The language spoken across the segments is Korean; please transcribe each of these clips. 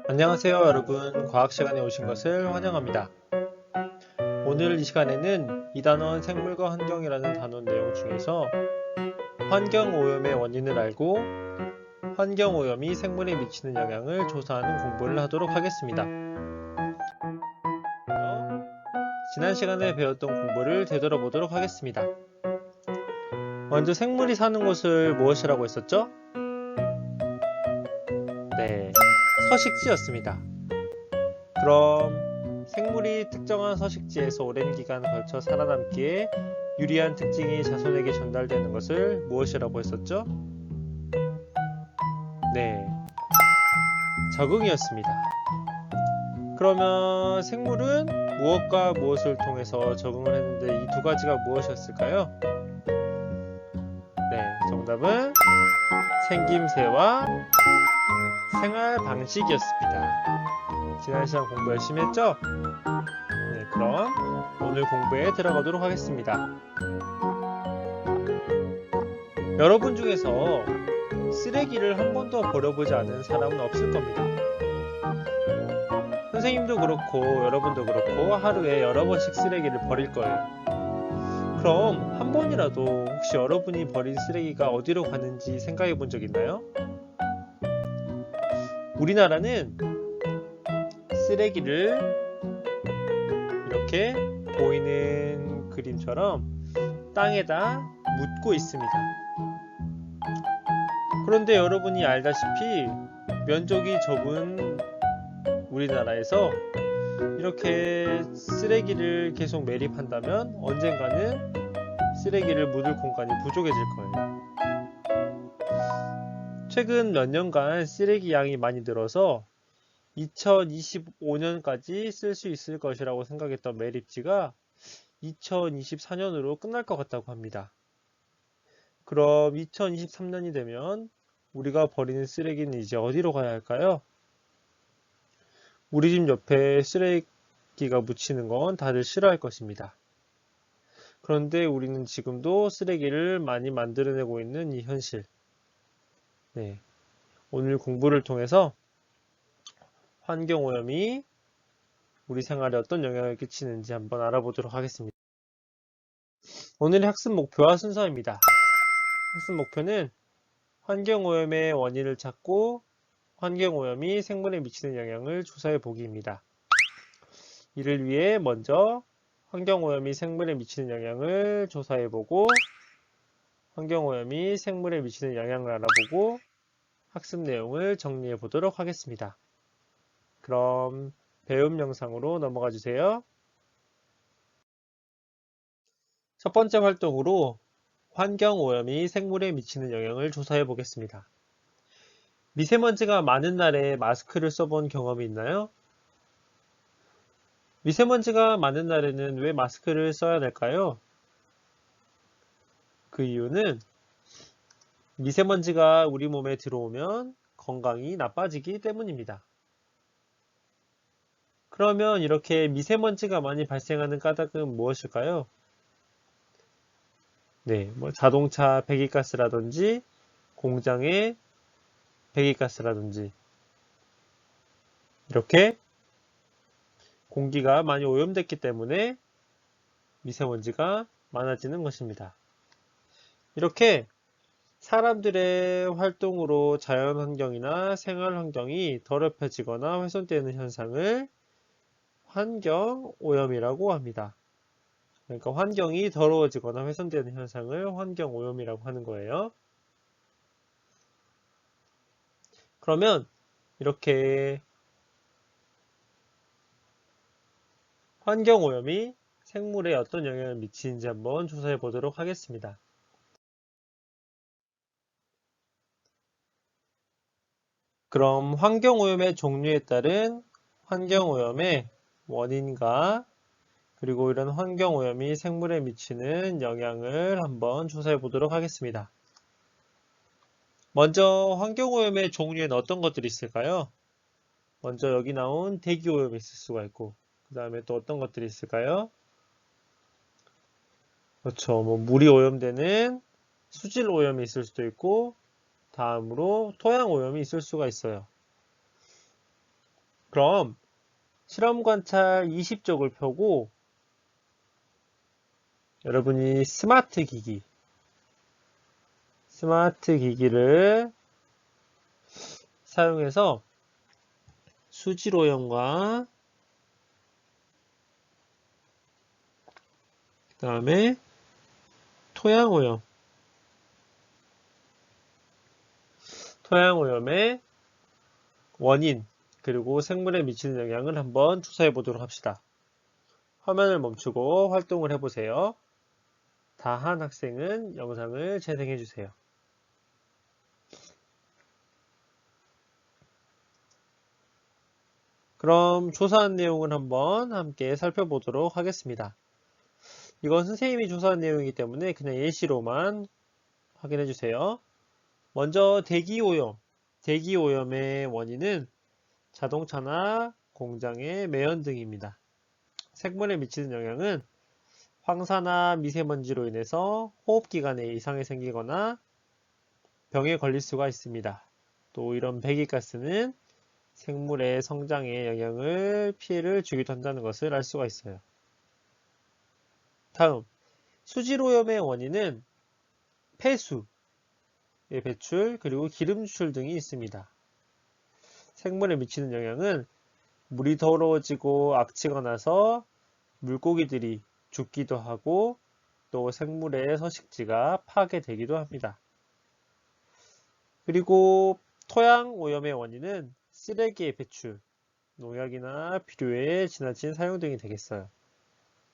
안녕하세요 여러분, 과학 시간에 오신 것을 환영합니다. 오늘 이 시간에는 2단원 생물과 환경이라는 단원 내용 중에서 환경오염의 원인을 알고 환경오염이 생물에 미치는 영향을 조사하는 공부를 하도록 하겠습니다. 지난 시간에 배웠던 공부를 되돌아보도록 하겠습니다. 먼저 생물이 사는 곳을 무엇이라고 했었죠? 네, 서식지였습니다. 그럼 생물이 특정한 서식지에서 오랜 기간 걸쳐 살아남기에 유리한 특징이 자손에게 전달되는 것을 무엇이라고 했었죠? 네, 적응이었습니다. 그러면 생물은 무엇과 무엇을 통해서 적응을 했는데 이 두 가지가 무엇이었을까요? 네, 정답은 생김새와 생활 방식이었습니다. 지난 시간 공부 열심히 했죠? 네, 그럼 오늘 공부에 들어가도록 하겠습니다. 여러분 중에서 쓰레기를 한 번도 버려보지 않은 사람은 없을 겁니다. 선생님도 그렇고 여러분도 그렇고 하루에 여러 번씩 쓰레기를 버릴 거예요. 그럼 한 번이라도 혹시 여러분이 버린 쓰레기가 어디로 가는지 생각해 본 적 있나요? 우리나라는 쓰레기를 이렇게 보이는 그림처럼 땅에다 묻고 있습니다. 그런데 여러분이 알다시피 면적이 좁은 우리나라에서 이렇게 쓰레기를 계속 매립한다면 언젠가는 쓰레기를 묻을 공간이 부족해질 거예요. 최근 몇 년간 쓰레기 양이 많이 늘어서 2025년까지 쓸 수 있을 것이라고 생각했던 매립지가 2024년으로 끝날 것 같다고 합니다. 그럼 2023년이 되면 우리가 버리는 쓰레기는 이제 어디로 가야 할까요? 우리 집 옆에 쓰레기가 묻히는 건 다들 싫어할 것입니다. 그런데 우리는 지금도 쓰레기를 많이 만들어내고 있는 이 현실. 네, 오늘 공부를 통해서 환경오염이 우리 생활에 어떤 영향을 끼치는지 한번 알아보도록 하겠습니다. 오늘의 학습 목표와 순서입니다. 학습 목표는 환경오염의 원인을 찾고 환경오염이 생물에 미치는 영향을 조사해 보기입니다. 이를 위해 먼저 환경오염이 생물에 미치는 영향을 조사해 보고 환경오염이 생물에 미치는 영향을 알아보고 학습 내용을 정리해 보도록 하겠습니다. 그럼 배움 영상으로 넘어가 주세요. 첫 번째 활동으로 환경오염이 생물에 미치는 영향을 조사해 보겠습니다. 미세먼지가 많은 날에 마스크를 써본 경험이 있나요? 미세먼지가 많은 날에는 왜 마스크를 써야 될까요? 그 이유는 미세먼지가 우리 몸에 들어오면 건강이 나빠지기 때문입니다. 그러면 이렇게 미세먼지가 많이 발생하는 까닭은 무엇일까요? 네, 자동차 배기가스라든지 공장의 배기가스라든지 이렇게 공기가 많이 오염됐기 때문에 미세먼지가 많아지는 것입니다. 이렇게 사람들의 활동으로 자연환경이나 생활환경이 더럽혀지거나 훼손되는 현상을 환경오염이라고 합니다. 그러니까 환경이 더러워지거나 훼손되는 현상을 환경오염이라고 하는 거예요. 그러면 이렇게 환경오염이 생물에 어떤 영향을 미치는지 한번 조사해 보도록 하겠습니다. 그럼 환경오염의 종류에 따른 환경오염의 원인과 그리고 이런 환경오염이 생물에 미치는 영향을 한번 조사해 보도록 하겠습니다. 먼저 환경오염의 종류에는 어떤 것들이 있을까요? 먼저 여기 나온 대기오염이 있을 수가 있고, 그 그 다음에 또 어떤 것들이 있을까요? 그렇죠. 뭐 물이 오염되는 수질 오염이 있을 수도 있고, 다음으로 토양 오염이 있을 수가 있어요. 그럼 실험 관찰 20쪽을 펴고 여러분이 스마트 기기를 사용해서 수질 오염과 그 다음에 토양 오염의 원인, 그리고 생물에 미치는 영향을 한번 조사해 보도록 합시다. 화면을 멈추고 활동을 해보세요. 다 한 학생은 영상을 재생해 주세요. 그럼 조사한 내용을 한번 함께 살펴보도록 하겠습니다. 이건 선생님이 조사한 내용이기 때문에 그냥 예시로만 확인해 주세요. 먼저 대기오염의 원인은 자동차나 공장의 매연 등입니다. 생물에 미치는 영향은 황사나 미세먼지로 인해서 호흡기관에 이상이 생기거나 병에 걸릴 수가 있습니다. 또 이런 배기가스는 생물의 성장에 피해를 주기도 한다는 것을 알 수가 있어요. 다음, 수질오염의 원인은 폐수의 배출, 그리고 기름 추출 등이 있습니다. 생물에 미치는 영향은 물이 더러워지고 악취가 나서 물고기들이 죽기도 하고 또 생물의 서식지가 파괴되기도 합니다. 그리고 토양 오염의 원인은 쓰레기의 배출, 농약이나 비료의 지나친 사용 등이 되겠어요.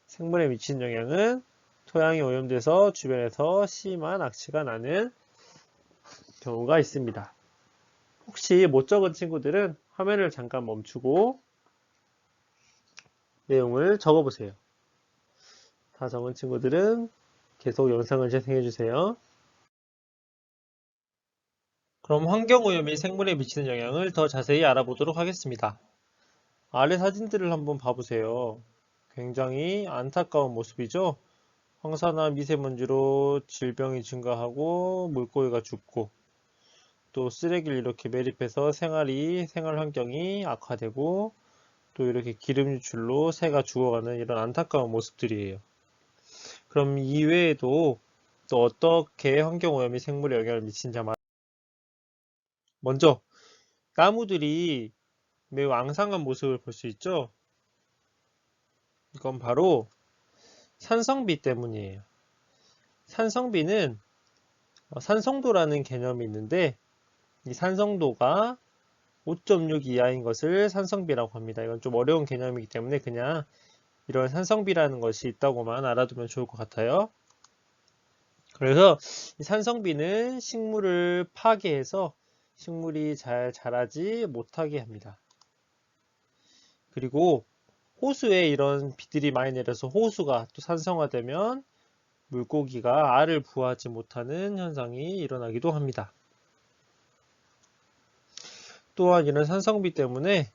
생물에 미치는 영향은 토양이 오염돼서 주변에서 심한 악취가 나는 경우가 있습니다. 혹시 못 적은 친구들은 화면을 잠깐 멈추고 내용을 적어보세요. 다 적은 친구들은 계속 영상을 재생해 주세요. 그럼 환경오염이 생물에 미치는 영향을 더 자세히 알아보도록 하겠습니다. 아래 사진들을 한번 봐보세요. 굉장히 안타까운 모습이죠? 황사나 미세먼지로 질병이 증가하고 물고기가 죽고 또 쓰레기를 이렇게 매립해서 생활 환경이 악화되고 또 이렇게 기름 유출로 새가 죽어가는 이런 안타까운 모습들이에요. 그럼 이외에도 또 어떻게 환경오염이 생물에 영향을 미치는지 한번 먼저 나무들이 매우 앙상한 모습을 볼 수 있죠? 이건 바로 산성비 때문이에요. 산성비는 산성도라는 개념이 있는데 이 산성도가 5.6 이하인 것을 산성비라고 합니다. 이건 좀 어려운 개념이기 때문에 그냥 이런 산성비라는 것이 있다고만 알아두면 좋을 것 같아요. 그래서 이 산성비는 식물을 파괴해서 식물이 잘 자라지 못하게 합니다. 그리고 호수에 이런 비들이 많이 내려서 호수가 또 산성화되면 물고기가 알을 부화하지 못하는 현상이 일어나기도 합니다. 또한 이런 산성비 때문에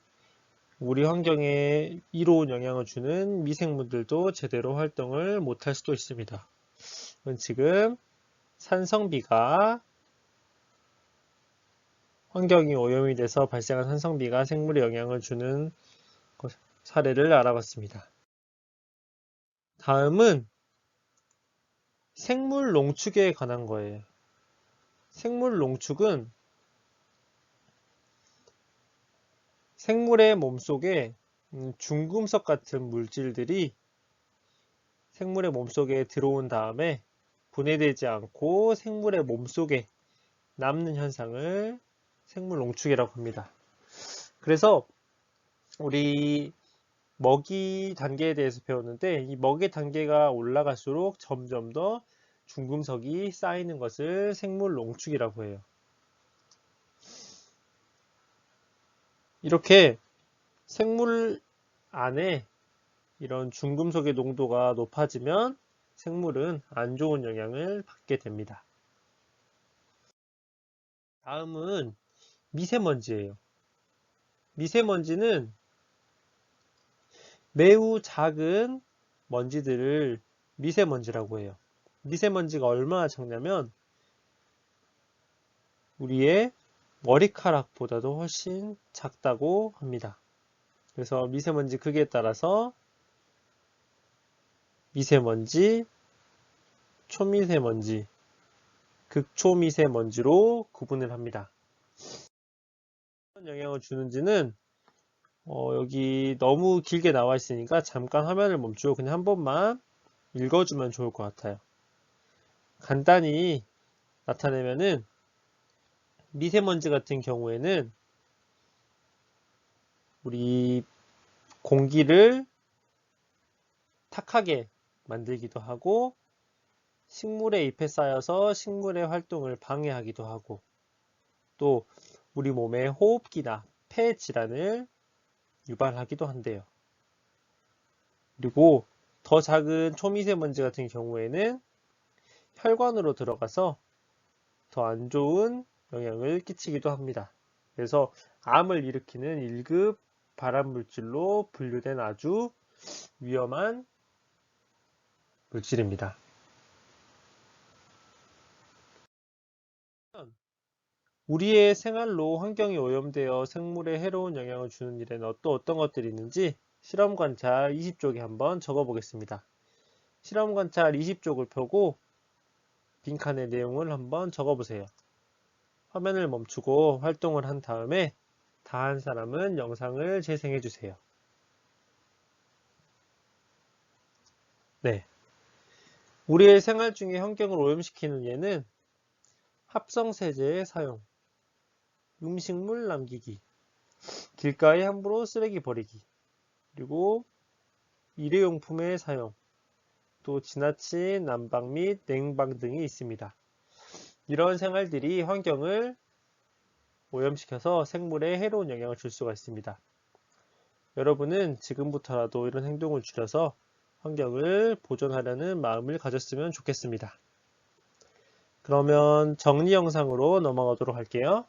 우리 환경에 이로운 영향을 주는 미생물들도 제대로 활동을 못할 수도 있습니다. 지금 산성비가 환경이 오염이 돼서 발생한 산성비가 생물에 영향을 주는 사례를 알아봤습니다. 다음은 생물 농축에 관한 거예요. 생물 농축은 생물의 몸속에 중금속 같은 물질들이 생물의 몸속에 들어온 다음에 분해되지 않고 생물의 몸속에 남는 현상을 생물 농축이라고 합니다. 그래서 우리 먹이 단계에 대해서 배웠는데 이 먹이 단계가 올라갈수록 점점 더 중금속이 쌓이는 것을 생물 농축이라고 해요. 이렇게 생물 안에 이런 중금속의 농도가 높아지면 생물은 안 좋은 영향을 받게 됩니다. 다음은 미세먼지예요. 미세먼지는 매우 작은 먼지들을 미세먼지라고 해요. 미세먼지가 얼마나 작냐면 우리의 머리카락보다도 훨씬 작다고 합니다. 그래서 미세먼지 크기에 따라서 미세먼지, 초미세먼지, 극초미세먼지로 구분을 합니다. 어떤 영향을 주는지는 여기 너무 길게 나와 있으니까 잠깐 화면을 멈추고 그냥 한 번만 읽어주면 좋을 것 같아요. 간단히 나타내면은 미세먼지 같은 경우에는 우리 공기를 탁하게 만들기도 하고 식물의 잎에 쌓여서 식물의 활동을 방해하기도 하고 또 우리 몸의 호흡기나 폐 질환을 유발하기도 한대요. 그리고 더 작은 초미세먼지 같은 경우에는 혈관으로 들어가서 더 안 좋은 영향을 끼치기도 합니다. 그래서 암을 일으키는 1급 발암물질로 분류된 아주 위험한 물질입니다. 우리의 생활로 환경이 오염되어 생물에 해로운 영향을 주는 일에는 어떤 것들이 있는지 실험 관찰 20쪽에 한번 적어 보겠습니다. 실험 관찰 20쪽을 펴고 빈칸의 내용을 한번 적어 보세요. 화면을 멈추고 활동을 한 다음에 다 한 사람은 영상을 재생해 주세요. 네. 우리의 생활 중에 환경을 오염시키는 예는 합성세제의 사용, 음식물 남기기, 길가에 함부로 쓰레기 버리기, 그리고 일회용품의 사용, 또 지나친 난방 및 냉방 등이 있습니다. 이런 생활들이 환경을 오염시켜서 생물에 해로운 영향을 줄 수가 있습니다. 여러분은 지금부터라도 이런 행동을 줄여서 환경을 보존하려는 마음을 가졌으면 좋겠습니다. 그러면 정리 영상으로 넘어가도록 할게요.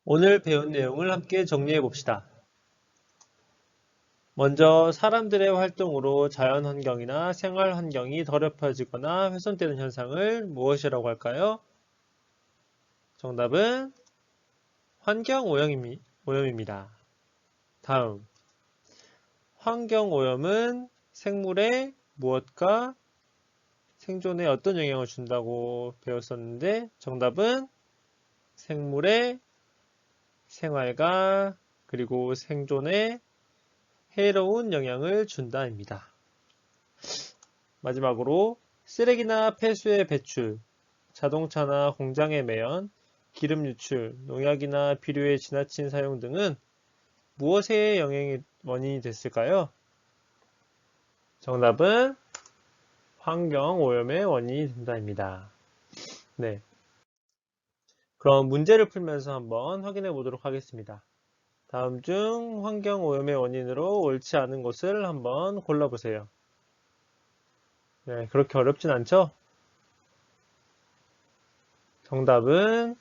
오늘 배운 내용을 함께 정리해 봅시다. 먼저 사람들의 활동으로 자연 환경이나 생활 환경이 더럽혀지거나 훼손되는 현상을 무엇이라고 할까요? 정답은 환경 오염입니다. 다음, 환경 오염은 생물에 무엇과 생존에 어떤 영향을 준다고 배웠었는데 정답은 생물의 생활과 그리고 생존에 해로운 영향을 준다입니다. 마지막으로 쓰레기나 폐수의 배출, 자동차나 공장의 매연, 기름 유출, 농약이나 비료의 지나친 사용 등은 무엇의 영향의 원인이 됐을까요? 정답은 환경 오염의 원인이 된다입니다. 네. 그럼 문제를 풀면서 한번 확인해 보도록 하겠습니다. 다음 중 환경 오염의 원인으로 옳지 않은 것을 한번 골라보세요. 네, 그렇게 어렵진 않죠? 정답은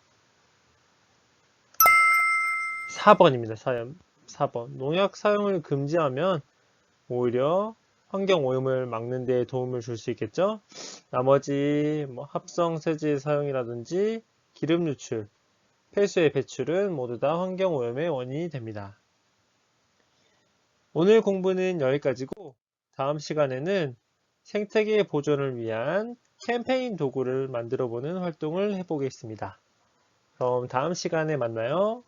4번입니다. 4번. 농약 사용을 금지하면 오히려 환경 오염을 막는 데 도움을 줄 수 있겠죠? 나머지 합성 세제 사용이라든지 기름 유출, 폐수의 배출은 모두 다 환경 오염의 원인이 됩니다. 오늘 공부는 여기까지고 다음 시간에는 생태계 보존을 위한 캠페인 도구를 만들어 보는 활동을 해보겠습니다. 그럼 다음 시간에 만나요.